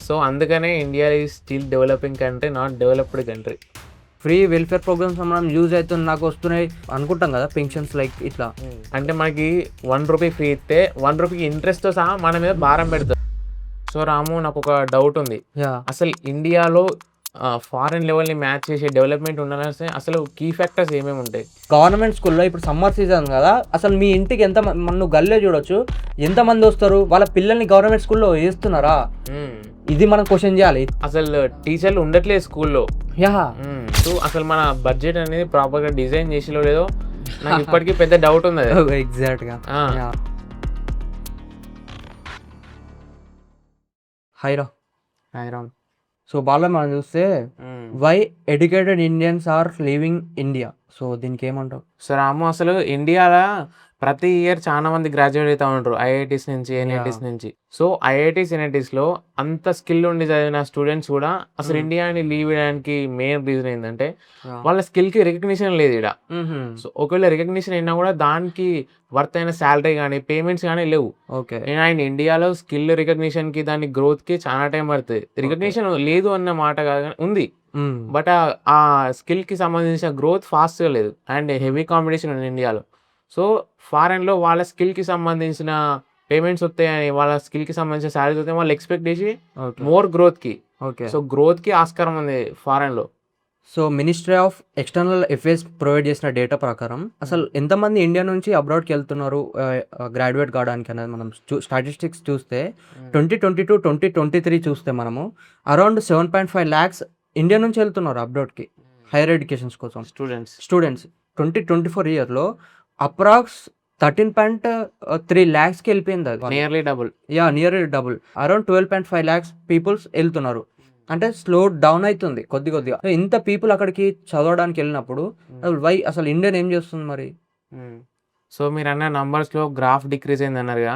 So అందుకనే India is still developing country, not developed country. Free welfare programs మనం use అవుతుంది నాకు వస్తున్నాయి అనుకుంటాం కదా, పెన్షన్స్ లైక్ ఇట్లా. అంటే మనకి ₹1 ఫ్రీ ఇస్తే ₹1 ఇంట్రెస్ట్తో సహా మన మీద భారం పెడతారు. సో రాము, నాకు ఒక డౌట్ ఉంది. అసలు ఇండియాలో ఫారెన్ లెవెల్ని మ్యాచ్ చేసే డెవలప్మెంట్ ఉండాలంటే అసలు కీ ఫ్యాక్టర్స్ ఏమేమి ఉంటాయి? గవర్నమెంట్ స్కూల్లో ఇప్పుడు సమ్మర్ సీజన్ కదా, అసలు మీ ఇంటికి ఎంత నువ్వు గల్లే చూడొచ్చు, ఎంతమంది వస్తారు, వాళ్ళ పిల్లల్ని గవర్నమెంట్ స్కూల్లో వేస్తున్నారా, ఇది మనం క్వశ్చన్ చేయాలి. అసలు టీచర్లు ఉండట్లేదు స్కూల్లో. యా. సో అసలు మన బడ్జెట్ అనేది ప్రాపర్గా డిజైన్ చేసిలో లేదో నాకు ఇప్పటికీ పెద్ద డౌట్ ఉంది. ఎగ్జాక్ట్గా. హైరామ్. సో బాగా మనం చూస్తే why educated Indians are leaving India, so దీనికి ఏమంటావు? సో రాము, అసలు ఇండియాలో ప్రతి ఇయర్ చాలా మంది గ్రాడ్యుయేట్ అవుతా ఉంటారు ఐఐటీస్ నుంచి, ఎన్ఐటీస్ నుంచి. సో ఐఐటీస్ ఎన్ఐటీస్లో అంత స్కిల్ ఉండి చదివిన స్టూడెంట్స్ కూడా అసలు ఇండియాని లీవ్ చేయడానికి మెయిన్ రీజన్ ఏంటంటే వాళ్ళ స్కిల్కి రికగ్నిషన్ లేదు ఇక్కడ. సో ఒకవేళ రికగ్నిషన్ అయినా కూడా దానికి వర్త్ అయిన శాలరీ కానీ పేమెంట్స్ కానీ లేవు. ఓకే. అండ్ ఇండియాలో స్కిల్ రికగ్నిషన్కి దాని గ్రోత్కి చాలా టైం పడుతుంది. రికగ్నిషన్ లేదు అన్న మాట కాదు, ఉంది, బట్ ఆ స్కిల్కి సంబంధించిన గ్రోత్ ఫాస్ట్గా లేదు. అండ్ హెవీ కాంపిటీషన్ ఉంది ఇండియాలో. సో ఫారెన్లో వాళ్ళ స్కిల్కి సంబంధించిన పేమెంట్స్ వస్తాయని, వాళ్ళ స్కిల్కి సంబంధించిన శాలరీస్ వస్తాయి, వాళ్ళు ఎక్స్పెక్ట్ చేసి మోర్ గ్రోత్కి. ఓకే. సో గ్రోత్కి ఆస్కారం ఉంది ఫారెన్లో. So ministry of external affairs provide చేసిన డేటా ప్రకారం అసలు ఎంతమంది ఇండియా నుంచి అబ్రాడ్కి వెళ్తున్నారు గ్రాడ్యుయేట్ కావడానికి అనేది మనం స్టాటిస్టిక్స్ చూస్తే 2022-2023 చూస్తే మనము అరౌండ్ 7.5 lakhs ఇండియా నుంచి వెళ్తున్నారు అబ్రాడ్కి హైయర్ ఎడ్యుకేషన్స్ కోసం. స్టూడెంట్స్ 2024 ఇయర్లో అప్రాక్స్ 13.3 lakhsకి వెళ్ళిపోయింది. అది nearly double. Nearly double. Around 12.5 lakhs peoples వెళ్తున్నారు. అంటే స్లో డౌన్ అవుతుంది కొద్దిగా. ఇంత పీపుల్ అక్కడికి చదవడానికి వెళ్ళినప్పుడు వై అసలు ఇండియన్ ఏం చేస్తుంది మరి? సో మీరు అన్న నంబర్స్లో గ్రాఫ్ డిక్రీజ్ అయింది అన్నారుగా,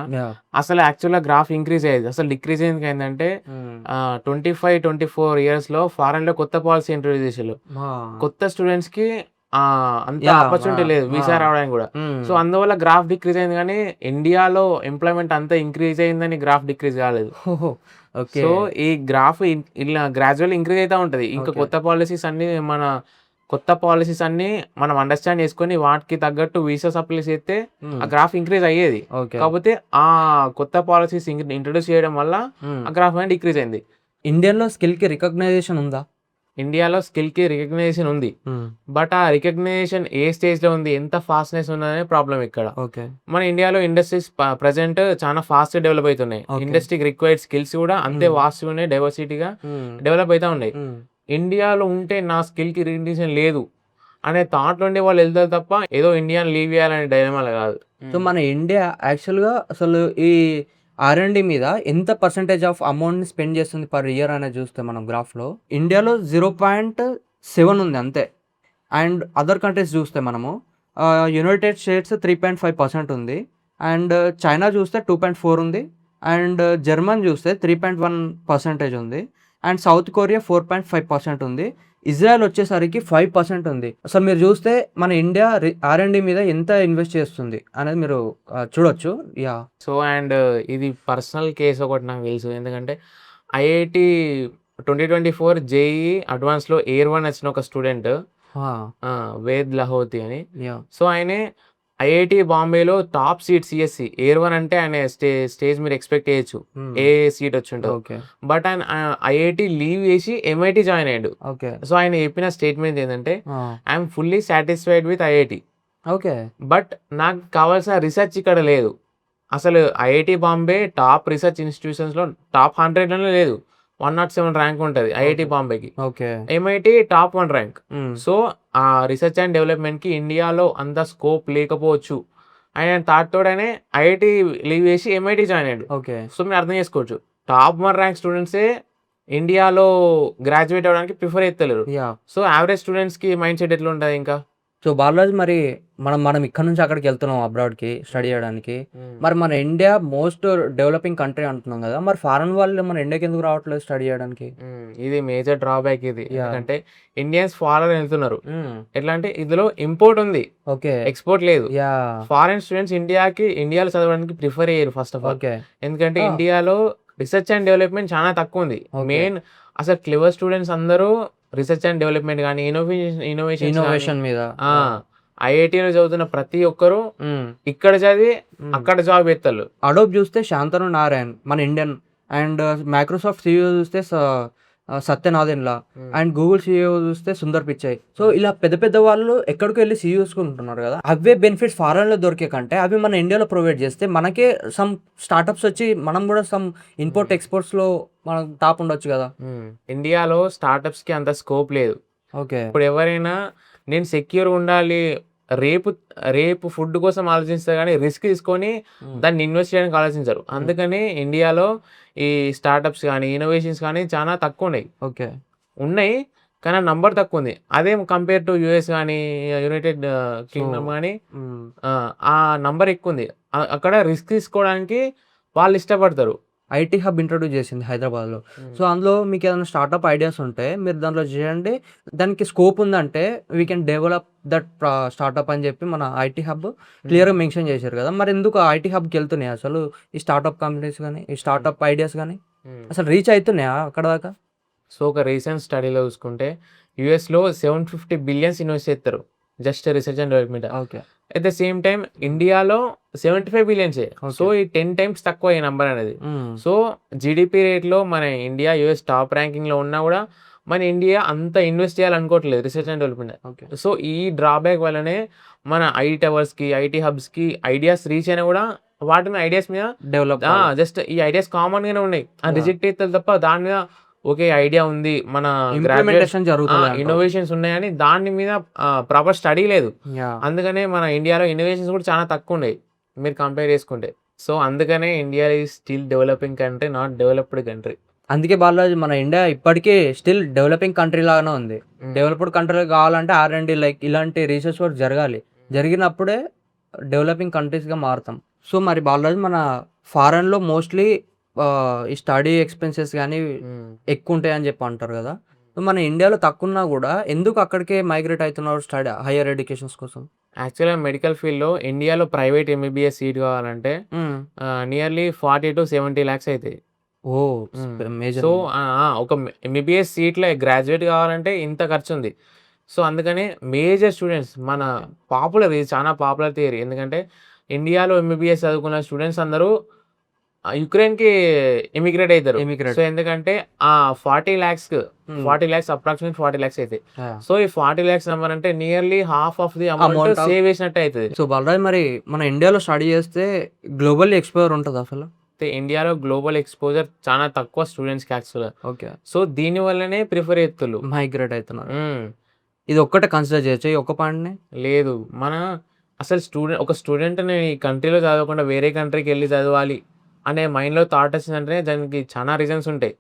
అసలు యాక్చువల్గా గ్రాఫ్ ఇంక్రీజ్ అయ్యేది. అసలు డిక్రీజ్ అయింది ఏంటంటే 25-24 ఇయర్స్లో ఫారెన్లో కొత్త పాలసీ ఇంట్రొడ్యూస్ చేసారు. కొత్త స్టూడెంట్స్కి అంత ఆపర్చునిటీ లేదు వీసా రావడానికి కూడా. సో అందువల్ల గ్రాఫ్ డిక్రీజ్ అయింది, కానీ ఇండియాలో ఎంప్లాయ్మెంట్ అంతా ఇంక్రీజ్ అయిందని గ్రాఫ్ డిక్రీజ్ కాలేదు. సో ఈ గ్రాఫ్ ఇలా గ్రాడ్యువల్ ఇంక్రీజ్ అవుతా ఉంటుంది. ఇంకా కొత్త పాలసీస్ అన్ని మనం అండర్స్టాండ్ చేసుకొని వాటికి తగ్గట్టు వీసా సప్లై చేస్తే ఆ గ్రాఫ్ ఇంక్రీజ్ అయ్యేది. కాకపోతే ఆ కొత్త పాలసీస్ ఇంట్రొడ్యూస్ చేయడం వల్ల ఆ గ్రాఫ్ అనేది డిక్రీజ్ అయింది. ఇండియాలో స్కిల్ కి రికగ్నైజేషన్ ఉందా? ఇండియాలో స్కిల్ కి రికగ్నైజేషన్ ఉంది, బట్ ఆ రికగ్నైజేషన్ ఏ స్టేజ్ లో ఉంది, ఎంత ఫాస్ట్నెస్ ఉందనే ప్రాబ్లం ఇక్కడ. మన ఇండియాలో ఇండస్ట్రీస్ ప్రెసెంట్ చాలా ఫాస్ట్ డెవలప్ అవుతున్నాయి. ఇండస్ట్రీకి రిక్వైర్డ్ స్కిల్స్ కూడా అంతే వాస్ట్ ఉన్నాయి, డైవర్సిటీగా డెవలప్ అవుతా ఉన్నాయి. ఇండియాలో ఉంటే నా స్కిల్ కి రికగ్నిషన్ లేదు అనే థాట్ నుండి వాళ్ళు వెళ్తారు తప్ప ఏదో ఇండియాని లీవ్ చేయాలనే డైలమాలో కాదు. సో మన ఇండియా యాక్చువల్గా అసలు ఈ R&D మీద ఎంత పర్సెంటేజ్ ఆఫ్ అమౌంట్ని స్పెండ్ చేస్తుంది పర్ ఇయర్ అనేది చూస్తే మనం గ్రాఫ్లో ఇండియాలో 0.7 ఉంది అంతే. అండ్ అదర్ కంట్రీస్ చూస్తే మనము యునైటెడ్ స్టేట్స్ 3.5% ఉంది, అండ్ చైనా చూస్తే 2.4 ఉంది, అండ్ జర్మన్ చూస్తే 3.1% ఉంది, అండ్ సౌత్ కొరియా 4.5% ఉంది, ఇజ్రాయెల్ వచ్చేసరికి 5% ఉంది. అసలు మీరు చూస్తే మన ఇండియా R&D మీద ఎంత ఇన్వెస్ట్ చేస్తుంది అనేది మీరు చూడొచ్చు. సో అండ్ ఇది పర్సనల్ కేసు ఒకటి నాకు తెలుసు, ఎందుకంటే IIT 2024 JEE అడ్వాన్స్లో Air 1 వచ్చిన ఒక స్టూడెంట్ వేద్ లహోతి అని. సో ఆయన IIT బాంబేలో టాప్ సీట్ CSC Air 1 అంటే ఆయన స్టేజ్ మీరు ఎక్స్పెక్ట్ చేయొచ్చు ఏ సీట్ వచ్చి ఉంటుంది. బట్ ఆయన IIT లీవ్ చేసి MIT జాయిన్ అయ్యాడు. సో ఆయన చెప్పిన స్టేట్మెంట్ ఏంటంటే I'm fully satisfied with IIT, but నాకు కావాల్సిన రీసెర్చ్ ఇక్కడ లేదు. అసలు IIT బాంబే టాప్ రీసెర్చ్ ఇన్స్టిట్యూషన్స్లో టాప్ 100లోనే లేదు, 107 ర్యాంక్ ఉంటుంది IIT బాంబేకి. MIT top 1 rank. సో ఆ రీసెర్చ్ అండ్ డెవలప్మెంట్కి ఇండియాలో అంత స్కోప్ లేకపోవచ్చు ఆయన థాట్ తోడనే IIT లీవ్ చేసి MIT జాయిన్ అయ్యాడు. సో మీరు అర్థం చేసుకోవచ్చు, టాప్ 1 ర్యాంక్ స్టూడెంట్సే ఇండియాలో గ్రాడ్యుయేట్ అవ్వడానికి ప్రిఫర్ చేస్తలేరు. సో యావరేజ్ స్టూడెంట్స్కి మైండ్ సెట్ ఎట్లా ఉంటుంది ఇంకా? సో బాలరాజు, మరి మనం ఇక్కడ నుంచి అక్కడికి వెళ్తున్నాం అబ్రాడ్కి స్టడీ చేయడానికి, మరి మన ఇండియా మోస్ట్ డెవలపింగ్ కంట్రీ అంటున్నాం కదా, మరి ఫారెన్ వాళ్ళు మన ఇండియాకి ఎందుకు రావట్లేదు స్టడీ చేయడానికి? ఇది మేజర్ డ్రాబ్యాక్ ఇది. ఎందుకంటే ఇండియన్స్ ఫారెన్ వెళ్తున్నారు, ఎట్లా అంటే ఇందులో ఇంపోర్ట్ ఉంది, ఎక్స్పోర్ట్ లేదు. ఫారెన్ స్టూడెంట్స్ ఇండియాలో చదవడానికి ప్రిఫర్ అయ్యారు ఫస్ట్ ఆఫ్ ఆల్. ఎందుకంటే ఇండియాలో రీసెర్చ్ అండ్ డెవలప్మెంట్ చాలా తక్కువ ఉంది. ఓకే. మెయిన్ అసలు క్లెవర్ స్టూడెంట్స్ అందరూ రీసెర్చ్ అండ్ డెవలప్మెంట్ గానీ, ఇన్నోవేషన్స్ గానీ, ఇన్నోవేషన్ మీద. ఆ! ఐఐటీలో చదువుతున్న ప్రతి ఒక్కరు హ్మ్. ఇక్కడ చదివి హ్మ్. అక్కడ జాబ్ ఎత్తళ్ళు. అడోబ్ చూస్తే శాంతను నారాయణ్ మన ఇండియన్. అండ్ మైక్రోసాఫ్ట్ సీఈఓ చూస్తే సత్య నాదెన్లా. అండ్ గూగుల్ సీఈఓ చూస్తే సుందర్ పిచాయ్. సో ఇలా పెద్ద పెద్ద వాళ్ళు ఎక్కడికి వెళ్ళి సీఈఓస్ ఉంటున్నారు కదా, అవే బెనిఫిట్స్ ఫారెన్లో దొరికే కంటే అవి మన ఇండియాలో ప్రొవైడ్ చేస్తే మనకే సమ్ స్టార్టప్స్ వచ్చి మనం కూడా సమ్ ఇంపోర్ట్ ఎక్స్పోర్ట్స్లో మనం టాప్ ఉండొచ్చు కదా. ఇండియాలో స్టార్టప్స్‌కి అంత స్కోప్ లేదు. ఓకే. ఇప్పుడు ఎవరైనా నేను సెక్యూర్‌గా ఉండాలి, రేపు రేపు ఫుడ్ కోసం ఆలోచిస్తారు గానీ, రిస్క్ తీసుకొని దాన్ని ఇన్వెస్ట్ చేయడానికి ఆలోచించరు. అందుకని ఇండియాలో ఈ స్టార్టప్స్ గానీ, ఇన్నోవేషన్స్ కానీ చాలా తక్కువున్నాయి. ఓకే. ఉన్నాయి. కానీ ఆ నంబర్ తక్కువుంది. అదే కంపేర్ టు యూఎస్ గానీ, యునైటెడ్ కింగ్డమ్ గానీ ఆ నంబర్ ఎక్కువుంది. అక్కడ రిస్క్ తీసుకోవడానికి వాళ్ళు ఇష్టపడతారు. ఐటీ హబ్ ఇంట్రొడ్యూస్ చేసింది హైదరాబాద్లో. సో అందులో మీకు ఏదైనా స్టార్టప్ ఐడియాస్ ఉంటే మీరు దాంట్లో చేయండి, దానికి స్కోప్ ఉందంటే we can develop that startup అని చెప్పి మన ఐటీ హబ్ క్లియర్గా మెన్షన్ చేశారు కదా. మరి ఎందుకు ఐటీ హబ్కి వెళ్తున్నాయి అసలు ఈ స్టార్టప్ కంపెనీస్ కానీ, ఈ స్టార్టప్ ఐడియాస్ కానీ అసలు రీచ్ అవుతున్నాయా అక్కడ దాకా? సో ఒక రీసెంట్ స్టడీలో చూసుకుంటే యూఎస్లో $750 బిలియన్స్ ఇన్వెస్ట్ చేస్తారు just research and development. Okay. At the same time ఇండియాలో 75 బిలియన్సే. సో ఈ 10 టైమ్స్ తక్కువ ఈ నంబర్ అనేది. సో జీడిపి రేట్లో మన ఇండియా యూఎస్ టాప్ ర్యాంకింగ్లో ఉన్నా కూడా మన ఇండియా అంత ఇన్వెస్ట్ చేయాలనుకోవట్లేదు research and development. Okay. So ఈ డ్రాబ్యాక్ వల్లనే మన ఐటీ టవర్స్కి, ఐటీ హబ్స్కి ఐడియాస్ రీచ్ అయినా కూడా వాటిని ఐడియాస్ మీద డెవలప్ జస్ట్ ఈ ఐడియాస్ కామన్గానే ఉన్నాయి, రిజెక్ట్ అవుతుంది తప్ప దాని మీద ఓకే ఐడియా ఉంది, మన ఇంప్లిమెంటేషన్ జరుగుతుంది. ఇన్నోవేషన్స్ ఉన్నాయని దాని మీద ప్రాపర్ స్టడీ లేదు. యా. అందుకనే మన ఇండియాలో ఇన్నోవేషన్స్ కూడా చాలా తక్కువ ఉన్నాయి మీరు కంపేర్ చేసుకుంటే. సో అందుకనే India is still developing country, not developed country. అందుకే బాలాజీ మన ఇండియా ఇప్పటికీ స్టిల్ డెవలపింగ్ కంట్రీ లాగానే ఉంది. డెవలప్డ్ కంట్రీ కావాలంటే R&D లైక్ ఇలాంటి రీసెర్చ్ వర్క్ జరగాలి. జరిగినప్పుడే డెవలపింగ్ కంట్రీస్గా మారుతాం. సో మరి బాలాజీ మన ఫారెన్లో మోస్ట్లీ ఈ స్టడీ ఎక్స్పెన్సెస్ కానీ ఎక్కువ ఉంటాయి అని చెప్పి అంటారు కదా. సో మన ఇండియాలో తక్కువ ఉన్నా కూడా ఎందుకు అక్కడికే మైగ్రేట్ అవుతున్నారు స్టడీ హైయర్ ఎడ్యుకేషన్స్ కోసం? యాక్చువల్గా మెడికల్ ఫీల్డ్లో ఇండియాలో ప్రైవేట్ ఎంబీబీఎస్ సీట్ కావాలంటే నియర్లీ 40 to 70 lakhs అవుతాయి. ఓ మేజర్. సో ఒక ఎంబీబీఎస్ సీట్లో గ్రాడ్యుయేట్ కావాలంటే ఇంత ఖర్చు ఉంది. సో అందుకని మేజర్ స్టూడెంట్స్ మన పాపులర్, ఇది చాలా పాపులర్ థియరీ. ఎందుకంటే ఇండియాలో ఎంబీబీఎస్ చదువుకున్న స్టూడెంట్స్ అందరూ యుక్రెయిన్కి ఎమిగ్రేట్ అవుతారు. సో ఎందుకంటే 40 lakhs అప్రాక్సిమేట్ 40 lakhs అవుతాయి. సో ఈ 40 lakhs నెంబర్ అంటే nearly half of the amount save చేసినట్టు అవుతుంది. సో బాలరాజ్ మరి మన ఇండియాలో స్టడీ చేస్తే గ్లోబల్ ఎక్స్పోజర్ ఉంటుంది అసలు? ఇండియాలో గ్లోబల్ ఎక్స్పోజర్ చాలా తక్కువ స్టూడెంట్స్కి యాక్చువల్గా. ఓకే. సో దీని వల్లనే ప్రిఫర్ చేస్తున్నారు, మైగ్రేట్ అవుతున్నారు. ఇది ఒక్కటే కన్సిడర్ చేయొచ్చు ఈ ఒక్క పాయింట్ని? లేదు, మన అసలు ఒక స్టూడెంట్ ఈ కంట్రీలో చదవకుండా వేరే కంట్రీకి వెళ్ళి చదవాలి అనే మైండ్లో థాట్ వచ్చిందంటే దానికి చాలా రీజన్స్ ఉంటాయి.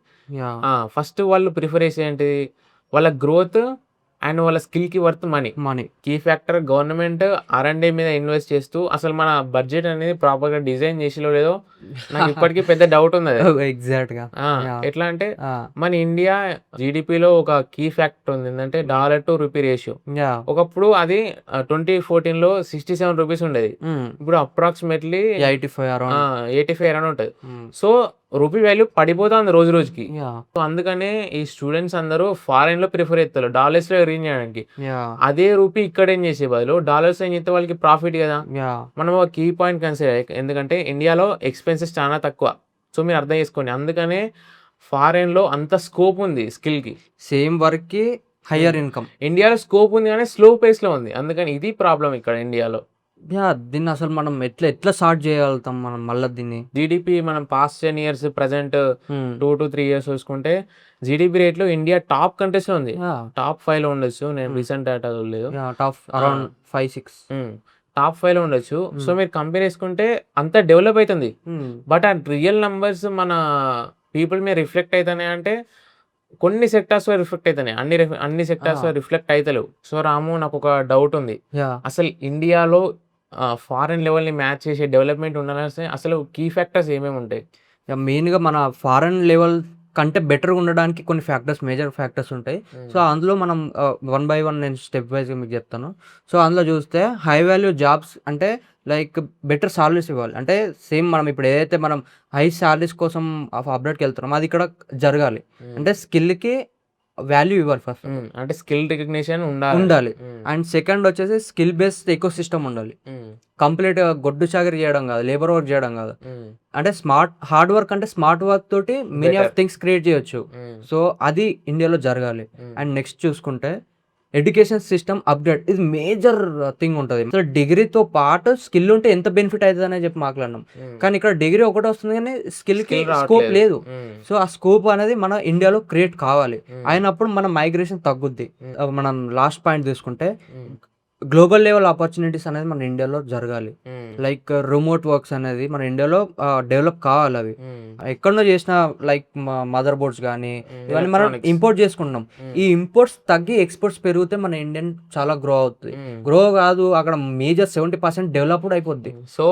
ఫస్ట్ వాళ్ళు ప్రిఫర్ చేసే ఏంటిది, వాళ్ళ గ్రోత్ అండ్ వాళ్ళ స్కిల్కి worth money. Key factor government R&D మీద ఇన్వెస్ట్ చేస్తూ అసలు మన బడ్జెట్ అనేది ప్రాపర్గా డిజైన్ చేసిలో లేదో నాకు ఇప్పటికీ పెద్ద డౌట్ ఉంది. ఎగ్జాక్ట్గా ఎట్లా అంటే మన ఇండియా జీడిపిలో ఒక కీ ఫ్యాక్టర్ ఉంది, ఏంటంటే డాలర్ టు రూపీ రేషియో. ఒకప్పుడు అది 2014లో 67 రూపీస్ ఉండేది, ఇప్పుడు అప్రాక్సిమేట్లీ 85 అరౌండ్ ఉంటుంది. సో రూపీ వాల్యూ పడిపోతుంది రోజు రోజుకి. సో అందుకనే ఈ స్టూడెంట్స్ అందరూ ఫారెన్ లో ప్రిఫర్ చేస్తారు డాలర్స్ లో రీచ్ చేయడానికి. అదే రూపీ ఇక్కడ ఏం చేసే బదులు డాలర్స్ ఏం చేస్తే వాళ్ళకి ప్రాఫిట్ కదా. మనం ఒక కీ పాయింట్ కన్సిడర్, ఎందుకంటే ఇండియాలో ఎక్స్పెన్సెస్ చాలా తక్కువ. సో మీరు అర్థం చేసుకోండి, అందుకనే ఫారెన్ లో అంత స్కోప్ ఉంది స్కిల్ కి. సేమ్ వర్క్ కి హయ్యర్ ఇన్కమ్. ఇండియాలో స్కోప్ ఉంది కానీ స్లో పేస్ లో ఉంది, అందుకని ఇది ప్రాబ్లం ఇక్కడ ఇండియాలో. దీన్ని అసలు మనం ఎట్లా స్టార్ట్ చేయగలుగుతాం మనం మళ్ళీ దీన్ని? జీడిపి మనం past 10 years present 2 to 3 years చూసుకుంటే జీడిపి రేట్లో ఇండియా టాప్ కంట్రీస్ లో ఉంది. టాప్ 5 లో ఉండొచ్చు, నేను రీసెంట్ డేటా లేదు, టాప్ అరౌండ్ 5-6 టాప్ 5 లో ఉండొచ్చు. సో మీరు కంపేర్ చేసుకుంటే అంత డెవలప్ అవుతుంది. బట్ ఆ రియల్ నంబర్స్ మన పీపుల్ మీద రిఫ్లెక్ట్ అవుతాయి అంటే కొన్ని సెక్టార్స్ లో రిఫ్లెక్ట్ అవుతాయి, అన్ని సెక్టార్స్ లో రిఫ్లెక్ట్ అవుతలేవు. సో రాము, నాకు ఒక డౌట్ ఉంది, అసలు ఇండియాలో ఫారెన్ లెవెల్ని మ్యాచ్ చేసే డెవలప్మెంట్ ఉండాలంటే అసలు కీ ఫ్యాక్టర్స్ ఏమేమి ఉంటాయి? మెయిన్గా మన ఫారెన్ లెవెల్ కంటే బెటర్‌గా ఉండడానికి కొన్ని ఫ్యాక్టర్స్, మేజర్ ఫ్యాక్టర్స్ ఉంటాయి. సో, అందులో మనం వన్ బై వన్ నేను స్టెప్ వైస్‌గా మీకు చెప్తాను. సో, అందులో చూస్తే హై వాల్యూ జాబ్స్ అంటే లైక్ బెటర్ సాలరీస్ ఇవ్వాలి. అంటే సేమ్ మనం ఇప్పుడు ఏదైతే మనం హై సాలరీస్ కోసం అబ్రాడ్‌కి వెళ్తున్నామో అది ఇక్కడ జరగాలి. అంటే స్కిల్‌కి వాల్యూ ఇవ్వాలి ఫస్ట్. అంటే స్కిల్ రికగ్నిషన్ ఉండాలి. ఉండాలి. అండ్ సెకండ్ వచ్చేసి స్కిల్ బేస్డ్ ఎకోసిస్టమ్ ఉండాలి. కంప్లీట్‌గా గొడ్డు చాకిరీ చేయడం కాదు, లేబర్ వర్క్ చేయడం కాదు. అంటే హార్డ్ వర్క్ అంటే స్మార్ట్ వర్క్ తోటి మెనీ ఆఫ్ థింగ్స్ క్రియేట్ చేయొచ్చు. సో, అది ఇండియాలో జరగాలి. అండ్ నెక్స్ట్ చూసుకుంటే ఎడ్యుకేషన్ సిస్టమ్ అప్‌గ్రేడ్ ఇది మేజర్ థింగ్ ఉంటది. అసలు డిగ్రీతో పాటు స్కిల్ ఉంటే ఎంత బెనిఫిట్ అయితదనే చెప్పి మాట్లాడినాం. కానీ ఇక్కడ డిగ్రీ ఒకటే వస్తుంది కానీ స్కిల్‌కి స్కోప్ లేదు. సో, ఆ స్కోప్ అనేది మన ఇండియాలో క్రియేట్ కావాలి. అయినప్పుడు మన మైగ్రేషన్ తగ్గుద్ది. మనం లాస్ట్ పాయింట్ తీసుకుంటే గ్లోబల్ లెవెల్ ఆపర్చునిటీస్ అనేది మన ఇండియాలో జరగాలి. లైక్ రిమోట్ వర్క్స్ అనేది మన ఇండియాలో డెవలప్ కావాలి అవి. ఎక్కడనో చేసిన లైక్ మదర్ బోర్డ్స్ కానీ ఇవన్నీ మనం ఇంపోర్ట్ చేసుకుంటున్నాం. ఈ ఇంపోర్ట్స్ తగ్గి ఎక్స్పోర్ట్స్ పెరిగితే మన ఇండియన్ చాలా గ్రో అవుతుంది. గ్రో కాదు అక్కడ మేజర్ 70% డెవలప్డ్ అయిపోద్ది. సో,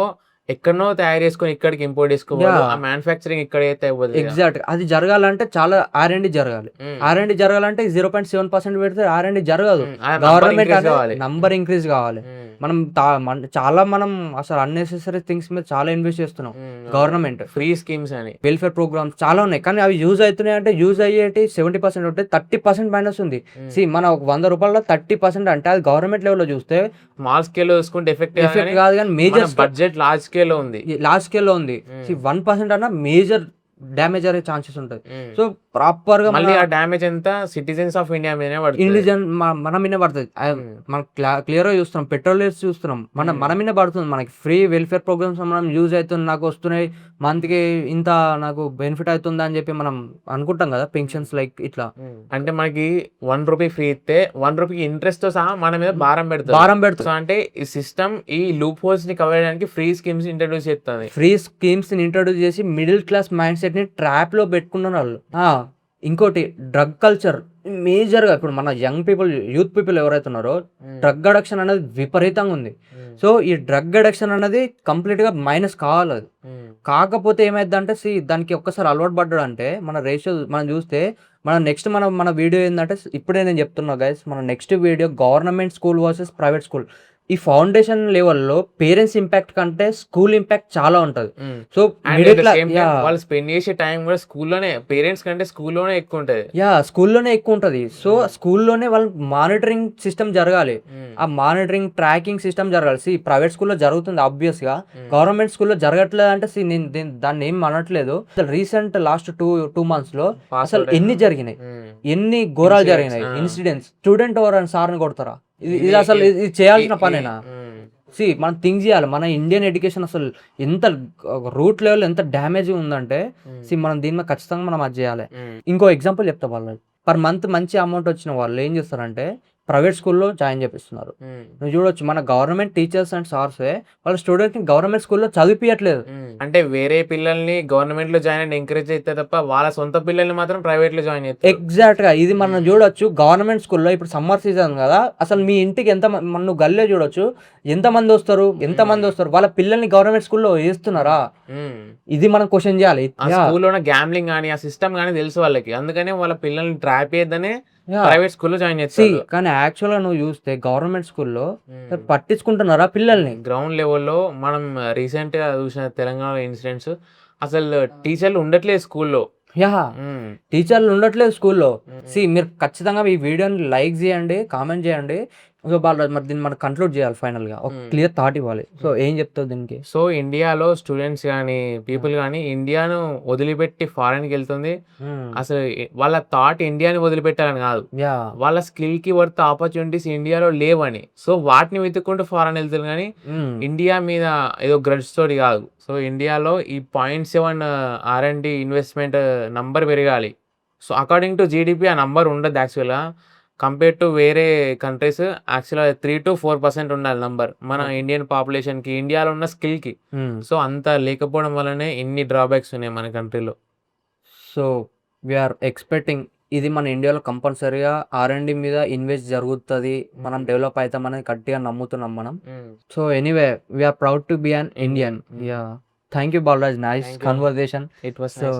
ఎక్కడనో తయారు చేసుకొని ఇక్కడికి ఇంపోర్ట్ చేసుకోవాలి. ఆ మ్యానుఫ్యాక్చరింగ్ ఇక్కడైతే అవ్వదు. ఎగ్జాక్ట్ అది జరగాలంటే చాలా R&D జరగాలి. R&D జరగాలంటే 0.7% పెడితే R&D జరగదు. గవర్నమెంట్ నంబర్ ఇంక్రీజ్ కావాలి. మనం అసలు అన్నెసెసరీ థింగ్స్ మీద చాలా ఇన్వెస్ట్ చేస్తున్నాం. గవర్నమెంట్ ఫ్రీ స్కీమ్స్ అని వెల్ఫేర్ ప్రోగ్రామ్స్ చాలా ఉన్నాయి. కానీ అవి యూజ్ అవుతున్నాయి అంటే యూజ్ అయ్యేటి 70% ఉంటే 30% మైనస్ ఉంది. మన ₹100 30% అంటే అది గవర్నమెంట్ లెవెల్లో చూస్తే స్మాల్ స్కేల్ చూసుకుంటే ఎఫెక్ట్ కాదు కానీ మేజర్ బడ్జెట్ లార్జ్ స్కేల్ ఉంది. 1% అన్న మేజర్ డ్యామేజ్ అయ్యే ఛాన్సెస్ ఉంటుంది. సో ప్రాపర్ గా మళ్ళీ ఆ డ్యామేజ్ అంతా సిటిజన్స్ ఆఫ్ ఇండియా మీదనే పడుతుంది. ఇండిజన్ మన మీద పడుతుంది. మనం క్లియర్ గా చూస్తున్నాం, పెట్రోలియర్స్ చూస్తున్నాం, మన మీద పడుతుంది. మనకి ఫ్రీ వెల్ఫేర్ ప్రోగ్రామ్స్ మనం యూజ్ అవుతుంది, నాకు వస్తున్నాయి, మంత్ కి ఇంత నాకు బెనిఫిట్ అవుతుంది అని చెప్పి మనం అనుకుంటాం కదా, పెన్షన్స్ లైక్ ఇట్లా. అంటే మనకి ₹1 ఫ్రీ ఇస్తే ₹1 ఇంట్రెస్ట్ తో సహా మన మీద భారం పెడుతుంది. అంటే ఈ సిస్టమ్ ఈ లూప్ హోల్స్ ని కవర్ చేయడానికి ఫ్రీ స్కీమ్స్ ఇంట్రడ్యూస్ చేస్తుంది. ఫ్రీ స్కీమ్స్ ని ఇంట్రడ్యూస్ చేసి మిడిల్ క్లాస్ మైండ్ సెట్ ని ట్రాప్ లో పెట్టుకున్నారు వాళ్ళు. ఇంకోటి డ్రగ్ కల్చర్ మేజర్ గా ఇప్పుడు మన యూత్ పీపుల్ ఎవరైతే ఉన్నారో డ్రగ్ అడక్షన్ అనేది విపరీతంగా ఉంది. సో ఈ డ్రగ్ అడక్షన్ అనేది కంప్లీట్ గా మైనస్ కావాలి. అది కాకపోతే ఏమైందంటే దానికి ఒక్కసారి అలవాటు పడ్డాడు అంటే మన రేషియో మనం చూస్తే మన వీడియో ఏంటంటే ఇప్పుడే నేను చెప్తున్నా గైస్, మన next video government school versus private school. ఈ ఫౌండేషన్ లెవెల్లో పేరెంట్స్ ఇంపాక్ట్ కంటే స్కూల్ ఇంపాక్ట్ చాలా ఉంటది. సో వాళ్ళు స్పెండ్ చేసే టైం కూడా స్కూల్లోనే, పేరెంట్స్ కంటే స్కూల్లోనే ఎక్కువ ఉంటది. స్కూల్లోనే ఎక్కువ ఉంటది. సో స్కూల్లోనే వాళ్ళ మానిటరింగ్ సిస్టమ్ జరగాలి, ఆ మానిటరింగ్ ట్రాకింగ్ సిస్టమ్ జరగాలి. ప్రైవేట్ స్కూల్లో జరుగుతుంది ఆబ్వియస్ గా, గవర్నమెంట్ స్కూల్లో జరగట్లేదు అంటే నేను దాన్ని ఏం అనట్లేదు. రీసెంట్ లాస్ట్ 2 months లో అసలు ఎన్ని జరిగినాయి, ఎన్ని ఘోరాలు జరిగినాయి ఇన్సిడెంట్స్. స్టూడెంట్ ఎవరైనా సార్ని కొడతారా? ఇది అసలు ఇది చేయాల్సిన పనేనా? మనం థింక్ చేయాలి. మన ఇండియన్ ఎడ్యుకేషన్ అసలు ఎంత రూట్ లెవెల్ ఎంత డ్యామేజ్ ఉందంటే మనం దీని మీద ఖచ్చితంగా మనం అది చేయాలి. ఇంకో ఎగ్జాంపుల్ చెప్తా. వాళ్ళు పర్ మంత్ మంచి అమౌంట్ వచ్చిన వాళ్ళు ఏం చేస్తారంటే ప్రైవేట్ స్కూల్లో జాయిన్ చేపిస్తున్నారు. నువ్వు చూడొచ్చు, మన గవర్నమెంట్ టీచర్స్ అండ్ సార్సే వాళ్ళ స్టూడెంట్ ని గవర్నమెంట్ స్కూల్లో చదివిపియట్లేదు. అంటే వేరే పిల్లల్ని గవర్నమెంట్ లో జాయిన్ ఎంకరేజ్ చేస్తే తప్ప వాళ్ళ సొంత పిల్లల్ని మాత్రం ప్రైవేట్ లో జాయిన్ చేస్తారు. ఎగ్జాక్ట్ గా ఇది మనం చూడొచ్చు. గవర్నమెంట్ స్కూల్లో ఇప్పుడు సమ్మర్ సీజన్ కదా, అసలు మీ ఇంటికి నువ్వు గల్లే చూడొచ్చు, ఎంత మంది వస్తారు, వాళ్ళ పిల్లల్ని గవర్నమెంట్ స్కూల్లో వేస్తున్నారా? ఇది మనం క్వశ్చన్ చేయాలి. స్కూల్లో గ్యాంబ్లింగ్ కానీ ఆ సిస్టమ్ కానీ తెలుసు వాళ్ళకి, అందుకనే వాళ్ళ పిల్లల్ని ట్రాప్ చేయద్దనే ప్రైవేట్ స్కూల్లో జాయిన్ చేస్తారు. కానీ యాక్చువల్ గా నువ్వు చూస్తే గవర్నమెంట్ స్కూల్లో పట్టించుకుంటున్నారా పిల్లల్ని? గ్రౌండ్ లెవెల్లో మనం రీసెంట్ గా చూసిన తెలంగాణ ఇన్సిడెంట్స్, అసలు టీచర్లు ఉండట్లేదు స్కూల్లో. టీచర్లు ఉండట్లేదు స్కూల్లో. మీరు ఖచ్చితంగా ఈ వీడియోని లైక్ చేయండి, కామెంట్ చేయండి. సో మరి దీన్ని మనం కంక్లూడ్ చేయాలి, ఫైనల్ గా ఒక క్లియర్ థాట్ ఇవ్వాలి. సో ఏం చెప్తావు దీనికి? సో ఇండియాలో స్టూడెంట్స్ కానీ పీపుల్ కానీ ఇండియాను వదిలిపెట్టి ఫారెన్ కి వెళ్తుంది. అసలు వాళ్ళ థాట్ ఇండియాని వదిలిపెట్టాలని కాదు, వాళ్ళ స్కిల్ కి వర్త్ ఆపర్చునిటీస్ ఇండియాలో లేవని. సో వాటిని వెతుక్కుంటూ ఫారెన్ వెళ్తారు కానీ ఇండియా మీద ఏదో గ్రడ్జ్ స్టోరీ కాదు. సో ఇండియాలో ఈ 0.7 R&D ఇన్వెస్ట్మెంట్ నంబర్ పెరగాలి. సో అకార్డింగ్ టు జీడిపి ఆ నంబర్ ఉండదు యాక్చువల్గా. కంపేర్ టు వేరే కంట్రీస్ యాక్చువల్గా 3 to 4% ఉండాలి నంబర్ మన ఇండియన్ పాపులేషన్కి, ఇండియాలో ఉన్న స్కిల్కి. సో అంత లేకపోవడం వల్లనే ఇన్ని డ్రాబ్యాక్స్ ఉన్నాయి మన కంట్రీలో. సో వీఆర్ ఎక్స్పెక్టింగ్ ఇది మన ఇండియాలో కంపల్సరీగా R&D మీద ఇన్వెస్ట్ జరుగుతుంది, మనం డెవలప్ అవుతామని గట్టిగా నమ్ముతున్నాం మనం. So anyway we're proud to be an Indian. Thank you Balaraj, nice conversation. It was so